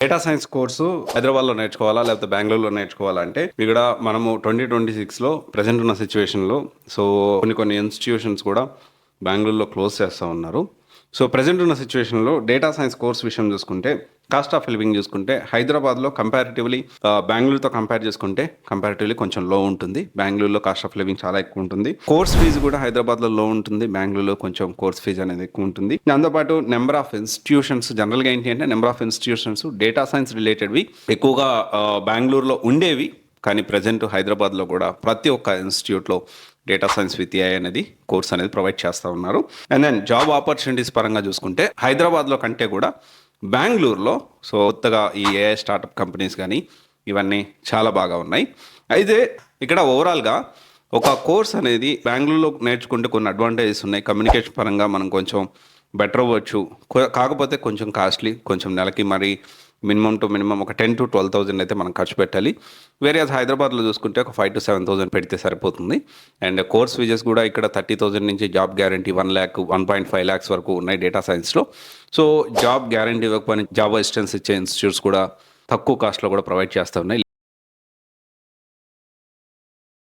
Data science course హైదరాబాద్లో నేర్చుకోవాలా లేకపోతే బెంగళూరులో నేర్చుకోవాలా అంటే ఇక్కడ మనము 2026లో ప్రజెంట్ ఉన్న సిచ్యువేషన్లో సో కొన్ని ఇన్స్టిట్యూషన్స్ కూడా బెంగళూరులో క్లోజ్ చేస్తూ ఉన్నారు. సో ప్రజెంట్ ఉన్న సిచ్యువేషన్లో డేటా సైన్స్ కోర్స్ విషయం చూసుకుంటే కాస్ట్ ఆఫ్ లివింగ్ చూసుకుంటే హైదరాబాద్లో కంపారిటివ్లీ బెంగళూరుతో కంపేర్ చేసుకుంటే కంపారిటివ్లీ కొంచెం లో ఉంటుంది. బెంగళూరులో కాస్ట్ ఆఫ్ లివింగ్ చాలా ఎక్కువ ఉంటుంది. కోర్స్ ఫీజు కూడా హైదరాబాద్లో లో ఉంటుంది, బెంగళూరులో కొంచెం కోర్స్ ఫీజు అనేది ఎక్కువ ఉంటుంది. దాంతోపాటు నెంబర్ ఆఫ్ ఇన్స్టిట్యూషన్స్ జనరల్గా ఏంటి అంటే number of institutions data science రిలేటెడ్వి ఎక్కువగా బెంగళూరులో ఉండేవి. కానీ ప్రజెంట్ హైదరాబాద్లో కూడా ప్రతి ఒక్క ఇన్స్టిట్యూట్లో డేటా సైన్స్ విత్ ఏఐ అనేది కోర్స్ అనేది ప్రొవైడ్ చేస్తూ ఉన్నారు. అండ్ దెన్ జాబ్ ఆపర్చునిటీస్ పరంగా చూసుకుంటే హైదరాబాద్లో కంటే కూడా బెంగళూరులో సో కొత్తగా ఈ ఏఐ స్టార్టప్ కంపెనీస్ కానీ ఇవన్నీ చాలా బాగా ఉన్నాయి. అయితే ఇక్కడ ఓవరాల్గా ఒక కోర్స్ అనేది బెంగళూరులో నేర్చుకుంటే కొన్ని అడ్వాంటేజెస్ ఉన్నాయి. కమ్యూనికేషన్ పరంగా మనం కొంచెం బెటర్ అవ్వచ్చు, కాకపోతే కొంచెం కాస్ట్లీ, కొంచెం నెలకి మరి మినిమం టు మినిమం ఒక 10,000 to 12,000 అయితే మనం ఖర్చు పెట్టాలి. వేరే హైదరాబాద్లో చూసుకుంటే ఒక 5,000 to 7,000 పెడితే సరిపోతుంది. అండ్ కోర్స్ ఫీజెస్ కూడా ఇక్కడ 30,000 నుంచి జాబ్ గ్యారంటీ 1 lakh 1.5 lakhs వరకు ఉన్నాయి డేటా సైన్స్లో. సో జాబ్ గ్యారంటీ ఇవ్వకపోయినా జాబ్ అసిస్టెన్స్ ఇచ్చే ఇన్స్టిట్యూట్స్ కూడా తక్కువ కాస్ట్లో కూడా ప్రొవైడ్ చేస్తూ ఉన్నాయి.